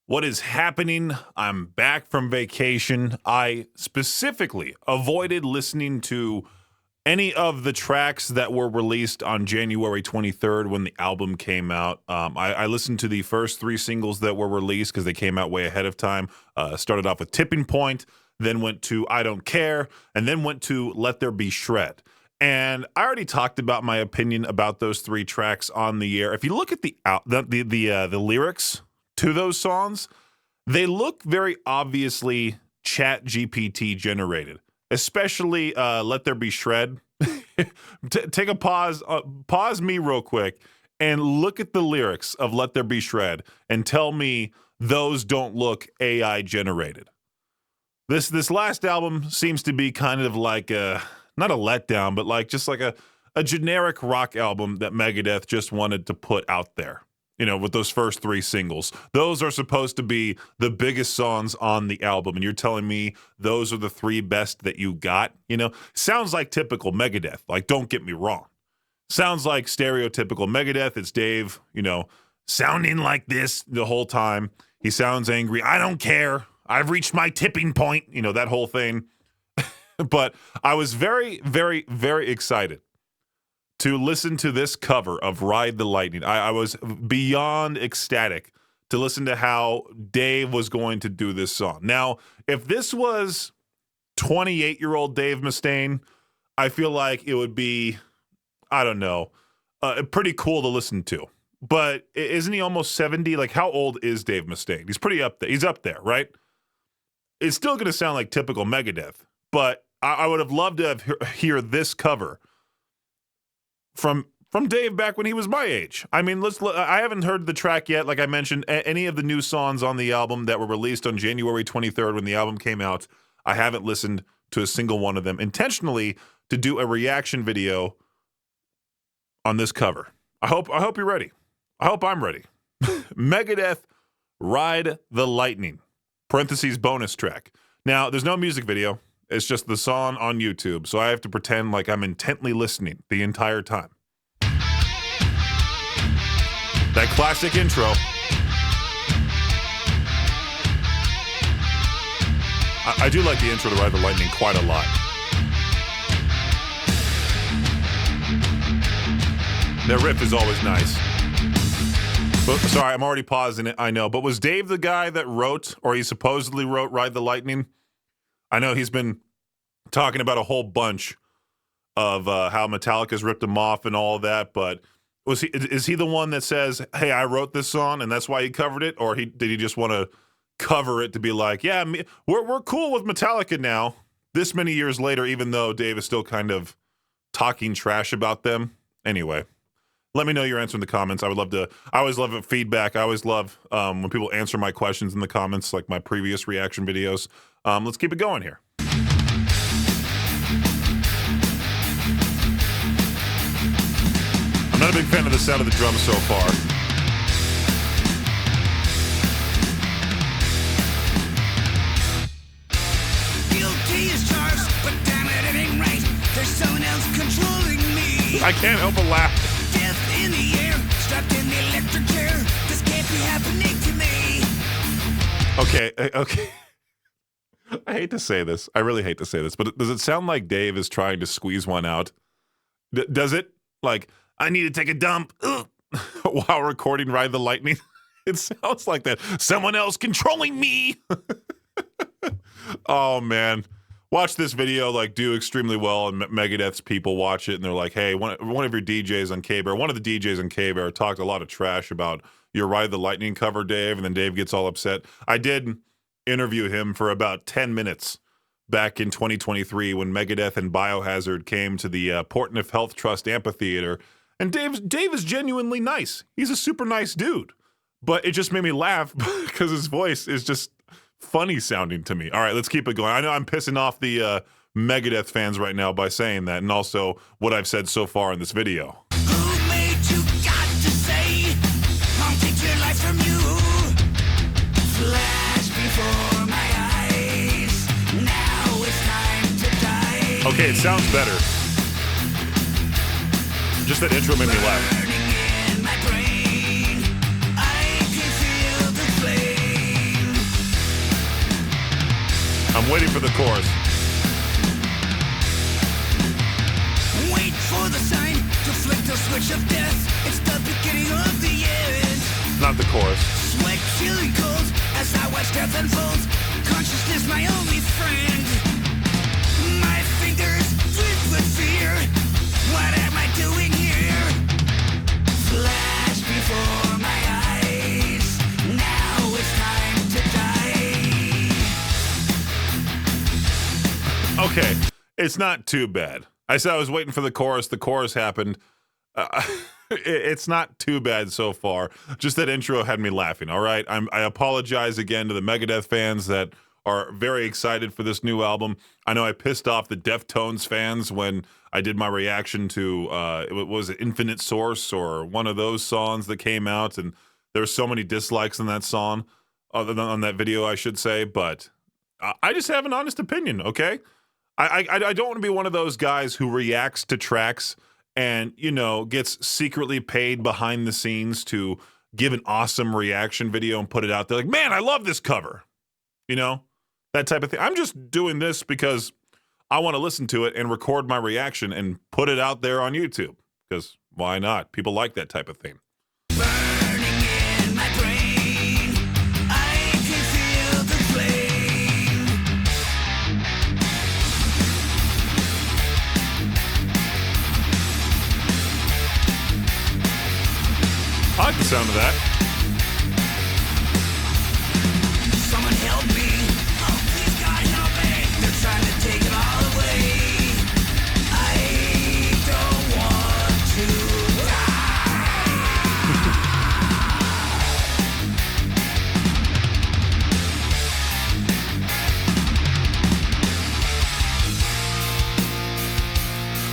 What is happening? I'm back from vacation. I specifically avoided listening to any of the tracks that were released on January 23rd when the album came out. I listened to the first three singles that were released because they came out way ahead of time. Started off with Tipping Point, then went to I Don't Care, and then went to Let There Be Shred. And I already talked about my opinion about those three tracks on the air. If you look at the lyrics to those songs, they look very obviously Chat GPT generated, especially Let There Be Shred. Take a pause me real quick and look at the lyrics of Let There Be Shred and tell me those don't look AI generated. This last album seems to be kind of like not a letdown, but like just like a generic rock album that Megadeth just wanted to put out there. You know, with those first three singles. Those are supposed to be the biggest songs on the album, and you're telling me those are the three best that you got? You know, sounds like typical Megadeth. Like, don't get me wrong. Sounds like stereotypical Megadeth. It's Dave, you know, sounding like this the whole time. He sounds angry. I don't care. I've reached my tipping point. You know, that whole thing. But I was very, very, very excited to listen to this cover of Ride the Lightning. I was beyond ecstatic to listen to how Dave was going to do this song. Now, if this was 28-year-old Dave Mustaine, I feel like it would be, I don't know, pretty cool to listen to. But isn't he almost 70? Like, how old is Dave Mustaine? He's pretty up there. He's up there, right? It's still going to sound like typical Megadeth, but I would have loved to hear this cover from Dave back when he was my age. I mean, I haven't heard the track yet. Like I mentioned, any of the new songs on the album that were released on January 23rd when the album came out, I haven't listened to a single one of them intentionally to do a reaction video on this cover. I hope you're ready. I hope I'm ready. Megadeth, Ride the Lightning, parentheses bonus track. Now, there's no music video. It's just the song on YouTube, so I have to pretend like I'm intently listening the entire time. That classic intro. I do like the intro to Ride the Lightning quite a lot. Their riff is always nice. But, sorry, I'm already pausing it, I know. But was Dave the guy that wrote, or he supposedly wrote Ride the Lightning? I know he's been talking about a whole bunch of how Metallica's ripped him off and all of that, but is he the one that says, hey, I wrote this song and that's why he covered it? Or did he just want to cover it to be like, yeah, we're cool with Metallica now, this many years later, even though Dave is still kind of talking trash about them? Anyway, let me know your answer in the comments. I always love feedback. I always love when people answer my questions in the comments, like my previous reaction videos. Let's keep it going here. I'm not a big fan of the sound of the drums so far. Guilty as charged, but damn it ain't right. There's someone else controlling me. I can't help but laugh. Death in the air, strapped in the electric chair. This can't be happening to me. Okay. I hate to say this. I really hate to say this, but does it sound like Dave is trying to squeeze one out? Does it? Like, I need to take a dump while recording Ride the Lightning? It sounds like that. Someone else controlling me. Oh, man. Watch this video, like, do extremely well, and Megadeth's people watch it, and they're like, hey, one of your DJs on K-Bear, one of the DJs on K-Bear talked a lot of trash about your Ride the Lightning cover, Dave, and then Dave gets all upset. I did interview him for about 10 minutes back in 2023 when Megadeth and Biohazard came to the Portneuf Health Trust Amphitheater. And Dave is genuinely nice. He's a super nice dude. But it just made me laugh because his voice is just funny sounding to me. All right, let's keep it going. I know I'm pissing off the Megadeth fans right now by saying that, and also what I've said so far in this video. Who made you got to say, I'll take your life from you. Flash before my eyes. Now it's time to die. Okay, it sounds better. Just that intro made me laugh. Burning in my brain. I can feel the flame. I'm waiting for the chorus. Wait for the sign to flick the switch of death. It's the beginning of the end. Not the chorus. Sweat chilling cold as I watch death unfold. Consciousness, my only friend. My fingers twitch with fear. What am I doing here? Flash before my eyes. Now it's time to die. Okay, it's not too bad. I said I was waiting for the chorus. The chorus happened. It's not too bad so far. Just that intro had me laughing. All right, I apologize again to the Megadeth fans that are very excited for this new album. I know I pissed off the Deftones fans when I did my reaction to was it Infinite Source or one of those songs that came out, and there's so many dislikes on that song, on that video, I should say. But I just have an honest opinion. Okay, I don't want to be one of those guys who reacts to tracks and, you know, gets secretly paid behind the scenes to give an awesome reaction video and put it out there like, man, I love this cover. You know, that type of thing. I'm just doing this because I want to listen to it and record my reaction and put it out there on YouTube. Because why not? People like that type of thing. Burning in my brain, I can feel the flame. I like the sound of that. Someone help me. Oh, please, God, help me. They're trying to take it all away. I don't want to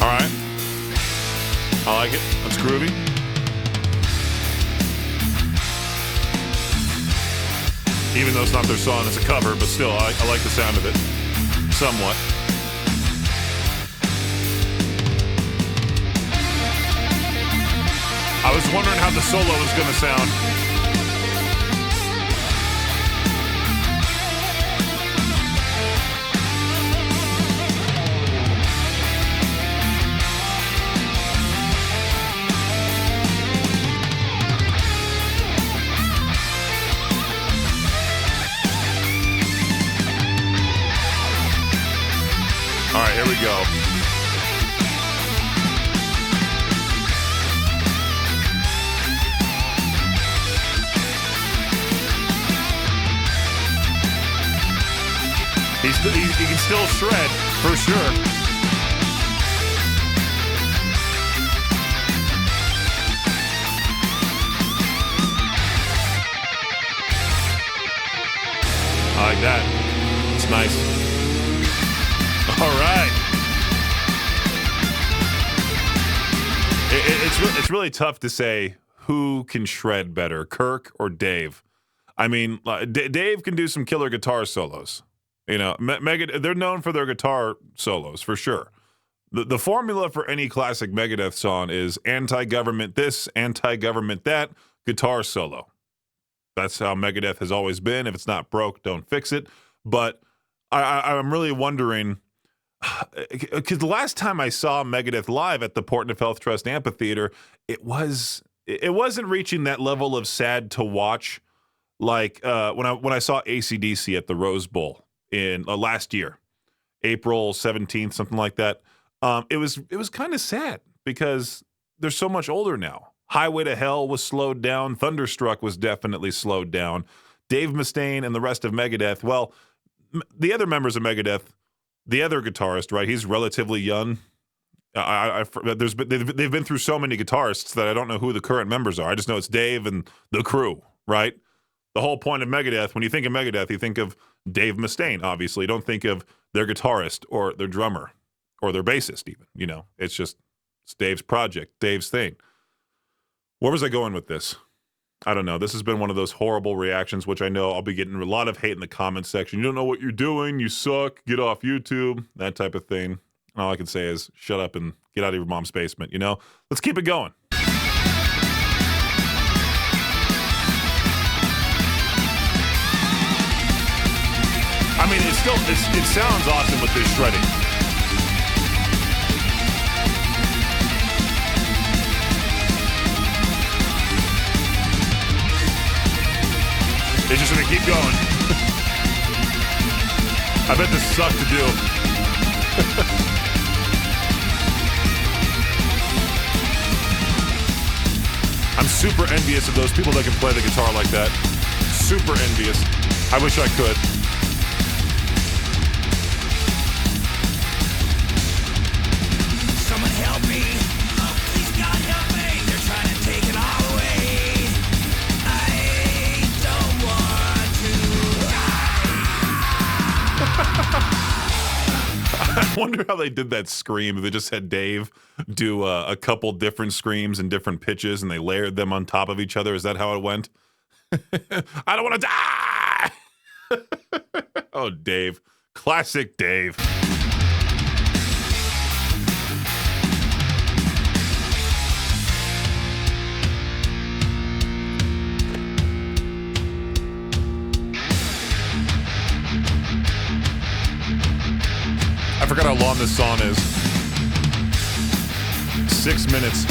All right. I like it. That's groovy. Even though it's not their song, it's a cover, but still, I like the sound of it. Somewhat. I was wondering how the solo was going to sound. All right, here we go. He can still shred, for sure. I like that. It's nice. All right. It's really tough to say who can shred better, Kirk or Dave. I mean, Dave can do some killer guitar solos. You know, Megadeth, they're known for their guitar solos, for sure. The formula for any classic Megadeth song is anti-government this, anti-government that, guitar solo. That's how Megadeth has always been. If it's not broke, don't fix it. But I'm really wondering, because the last time I saw Megadeth live at the Portneuf Health Trust Amphitheater, it wasn't reaching that level of sad to watch like when I saw AC/DC at the Rose Bowl in last year, April 17th, something like that. It was kind of sad because they're so much older now. Highway to Hell was slowed down. Thunderstruck was definitely slowed down. Dave Mustaine and the rest of Megadeth, well, the other members of Megadeth, the other guitarist, right? He's relatively young. They've been through so many guitarists that I don't know who the current members are. I just know it's Dave and the crew, right? The whole point of Megadeth, when you think of Megadeth, you think of Dave Mustaine, obviously. You don't think of their guitarist or their drummer or their bassist even. You know, it's Dave's project, Dave's thing. Where was I going with this? I don't know. This has been one of those horrible reactions, which I know I'll be getting a lot of hate in the comments section. You don't know what you're doing. You suck. Get off YouTube. That type of thing. All I can say is shut up and get out of your mom's basement, you know? Let's keep it going. I mean, it's still, it sounds awesome with this shredding. It's just gonna keep going. I bet this sucked to do. I'm super envious of those people that can play the guitar like that. Super envious. I wish I could. Someone help me. Oh, please God help me. They're trying to take it all away. I don't want to die. I wonder how they did that scream. They just had Dave do a couple different screams and different pitches, and they layered them on top of each other. Is that how it went? I don't want to die! Oh, Dave. Classic Dave. I forgot how long this song is. 6 minutes.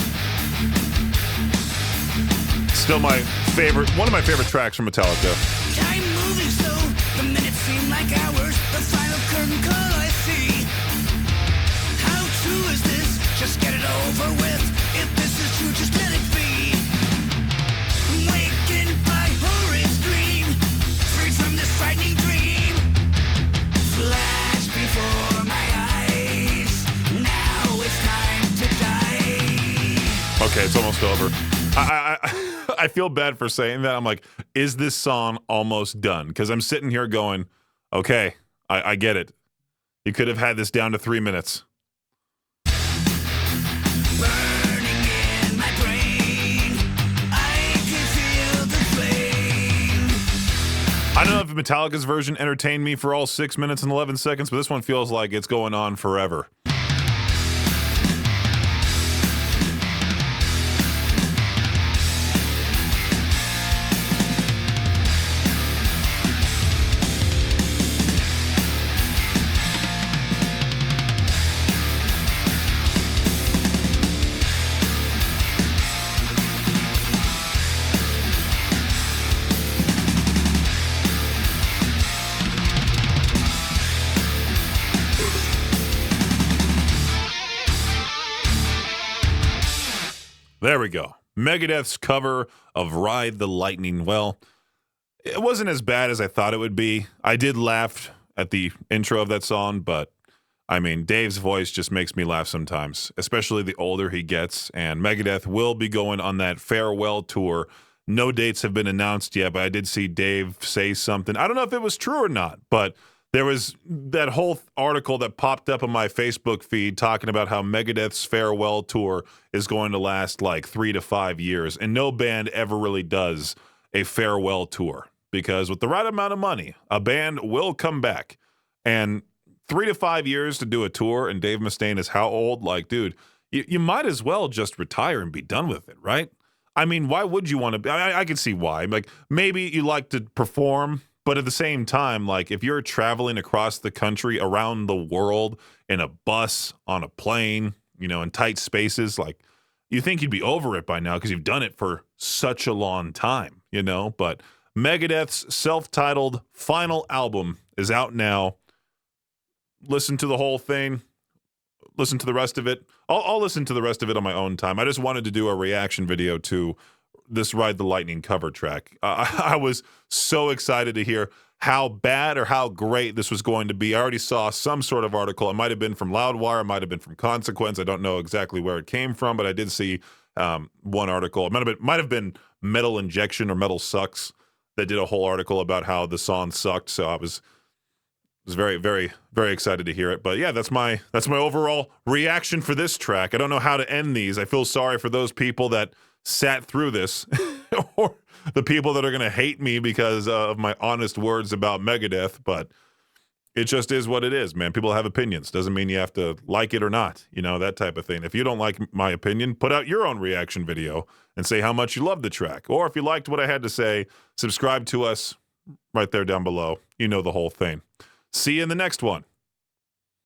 Still my favorite, one of my favorite tracks from Metallica. Time moving slow, the minutes seem like hours. The final curtain call I see. How true is this? Just get it over with. If this is true, just let it be. Wakened by horrid dream, freed from this frightening dream. Flash before my eyes. Now it's time to die. Okay, it's almost over. I feel bad for saying that. I'm like, is this song almost done? Because I'm sitting here going, okay, I get it. You could have had this down to 3 minutes. Burning in my brain, I can feel the flame. I don't know if Metallica's version entertained me for all 6 minutes and 11 seconds, but this one feels like it's going on forever. There we go. Megadeth's cover of Ride the Lightning. Well, it wasn't as bad as I thought it would be. I did laugh at the intro of that song, but I mean, Dave's voice just makes me laugh sometimes, especially the older he gets. And Megadeth will be going on that farewell tour. No dates have been announced yet, but I did see Dave say something. I don't know if it was true or not, but there was that whole article that popped up on my Facebook feed talking about how Megadeth's farewell tour is going to last like 3 to 5 years. And no band ever really does a farewell tour because with the right amount of money, a band will come back. And 3 to 5 years to do a tour, and Dave Mustaine is how old? Like, dude, you might as well just retire and be done with it, right? I mean, why would you want to? I can see why. Like, maybe you like to perform. But at the same time, like if you're traveling across the country, around the world, in a bus, on a plane, you know, in tight spaces, like you think you'd be over it by now because you've done it for such a long time, you know? But Megadeth's self-titled final album is out now. Listen to the whole thing. Listen to the rest of it. I'll listen to the rest of it on my own time. I just wanted to do a reaction video to this Ride the Lightning cover track. I was so excited to hear how bad or how great this was going to be. I already saw some sort of article. It might have been from Loudwire, it might have been from Consequence. I don't know exactly where it came from, but I did see one article. It might have been Metal Injection or Metal Sucks that did a whole article about how the song sucked. So I was very, very, very excited to hear it. But yeah, that's my overall reaction for this track. I don't know how to end these. I feel sorry for those people that sat through this or the people that are going to hate me because of my honest words about Megadeth, but it just is what it is, man. People have opinions. Doesn't mean you have to like it or not, you know, that type of thing. If you don't like my opinion, put out your own reaction video and say how much you love the track. Or if you liked what I had to say, subscribe to us right there down below. You know the whole thing. See you in the next one.